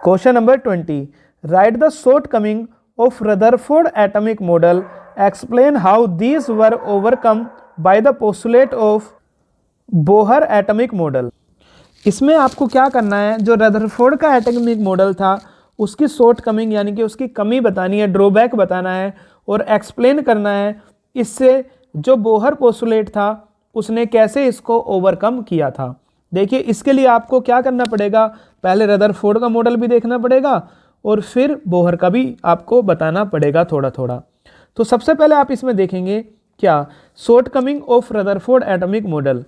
Question number 20, right the short coming of Rutherford atomic model, explain how these were overcome by the postulate of Bohr atomic model. इसमें आपको क्या करना है, जो Rutherford का atomic model था उसकी शॉर्ट कमिंग यानी कि उसकी कमी बतानी है, ड्रॉबैक बताना है और एक्सप्लेन करना है इससे जो बोहर पोस्टुलेट था उसने कैसे इसको ओवरकम किया था। देखिए इसके लिए आपको क्या करना पड़ेगा, पहले रदरफोर्ड का मॉडल भी देखना पड़ेगा और फिर बोहर का भी आपको बताना पड़ेगा थोड़ा थोड़ा। तो सबसे पहले आप इसमें देखेंगे क्या, shortcoming of Rutherford atomic model.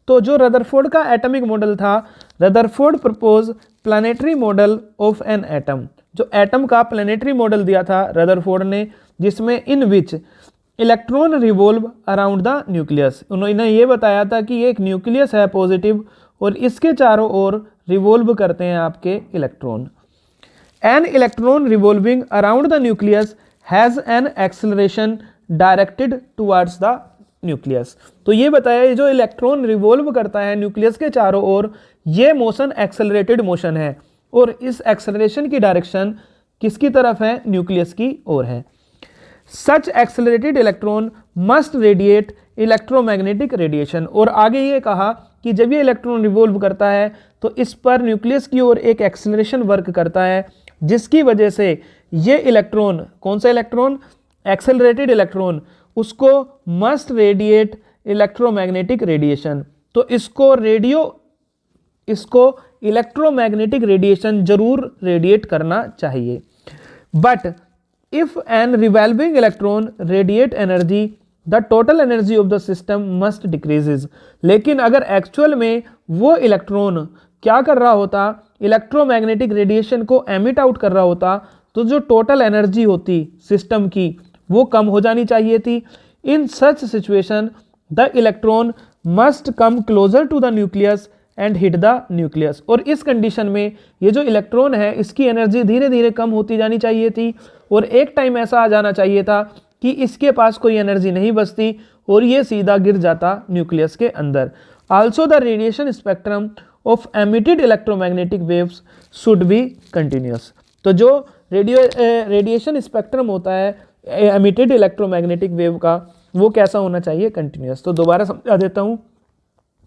तो जो रदरफोर्ड का एटॉमिक मॉडल था, Rutherford propose planetary model of an atom, जो एटम का प्लानिटरी मॉडल दिया था रदरफोर्ड ने, जिसमें in which electron revolve around the nucleus. उन्होंने ये बताया था कि ये एक न्यूक्लियस है पॉजिटिव और इसके चारों ओर रिवॉल्व करते हैं आपके electron. An electron revolving around the nucleus has an acceleration directed towards the nucleus. तो ये बताया जो इलेक्ट्रॉन रिवॉल्व करता है न्यूक्लियस के चारों ओर, ये मोशन एक्सेलरेटेड मोशन है और इस एक्सेलरेशन की डायरेक्शन किसकी तरफ है, न्यूक्लियस की ओर है। Such accelerated electron must radiate electromagnetic radiation. और आगे ये कहा कि जब ये इलेक्ट्रॉन रिवॉल्व करता है तो इस पर न्यूक्लियस की ओर एक एक्सेलरेशन वर्क करता है, जिसकी वजह से ये इलेक्ट्रॉन, कौन सा इलेक्ट्रॉन, एक्सेलरेटेड इलेक्ट्रॉन, उसको मस्ट रेडिएट इलेक्ट्रोमैग्नेटिक रेडिएशन। तो इसको इलेक्ट्रोमैग्नेटिक रेडिएशन जरूर रेडिएट करना चाहिए। But if an revolving electron radiate energy, the total energy of the system must decreases. लेकिन अगर एक्चुअल में वो इलेक्ट्रॉन क्या कर रहा होता, इलेक्ट्रोमैग्नेटिक रेडिएशन को एमिट आउट कर रहा होता, तो जो टोटल एनर्जी होती सिस्टम की वो कम हो जानी चाहिए थी। In such situation the electron must come closer to the nucleus and hit the nucleus. और इस कंडीशन में ये जो इलेक्ट्रॉन है इसकी एनर्जी धीरे धीरे कम होती जानी चाहिए थी और एक टाइम ऐसा आ जाना चाहिए था कि इसके पास कोई एनर्जी नहीं बचती और ये सीधा गिर जाता न्यूक्लियस के अंदर। Also the radiation spectrum of emitted electromagnetic waves should be continuous. तो जो रेडिएशन स्पेक्ट्रम होता है एमिटेड इलेक्ट्रोमैग्नेटिक वेव का, वो कैसा होना चाहिए, कंटिन्यूस। तो दोबारा समझा देता हूँ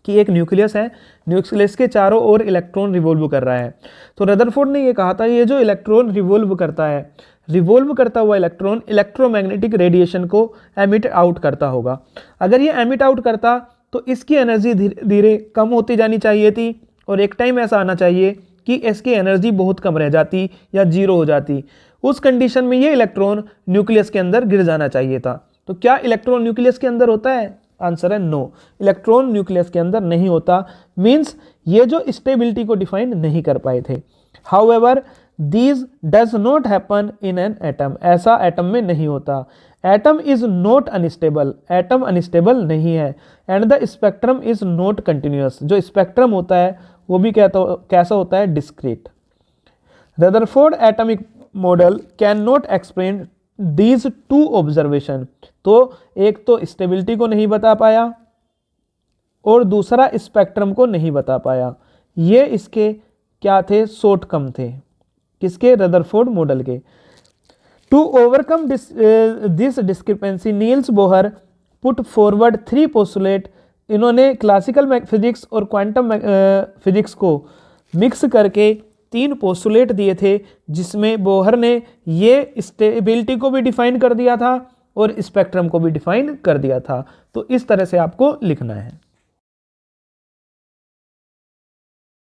कि एक न्यूक्लियस है, न्यूक्लियस के चारों ओर इलेक्ट्रॉन रिवॉल्व कर रहा है। तो रदरफोर्ड ने ये कहा था ये जो इलेक्ट्रॉन रिवॉल्व करता है, रिवॉल्व करता हुआ इलेक्ट्रॉन इलेक्ट्रोमैग्नेटिक रेडिएशन को एमिट आउट करता होगा। अगर ये एमिट आउट करता तो इसकी एनर्जी धीरे धीरे कम होती जानी चाहिए थी और एक टाइम ऐसा आना चाहिए कि इसकी एनर्जी बहुत कम रह जाती या जीरो हो जाती। उस कंडीशन में ये इलेक्ट्रॉन न्यूक्लियस के अंदर गिर जाना चाहिए था। तो क्या इलेक्ट्रॉन न्यूक्लियस के अंदर होता है, आंसर है नो, इलेक्ट्रॉन न्यूक्लियस के अंदर नहीं होता। मीन्स ये जो स्टेबिलिटी को डिफाइन नहीं कर पाए थे। However these does not happen in an atom, ऐसा एटम में नहीं होता। Atom is not unstable, atom unstable नहीं है। And the spectrum is not continuous, जो स्पेक्ट्रम होता है वो भी कैसा होता है, discrete. Rutherford atomic model can not explain these two observation. तो एक तो स्टेबिलिटी को नहीं बता पाया और दूसरा स्पेक्ट्रम को नहीं बता पाया। ये इसके क्या थे, शॉर्ट कम थे, किसके, रदरफोर्ड मॉडल के। To overcome this discrepancy Niels Bohr put forward 3 postulate. इन्होंने क्लासिकल फिजिक्स और क्वांटम फिजिक्स को मिक्स करके 3 पोस्टुलेट दिए थे, जिसमें बोहर ने ये स्टेबिलिटी को भी डिफाइन कर दिया था और स्पेक्ट्रम को भी डिफाइन कर दिया था। तो इस तरह से आपको लिखना है।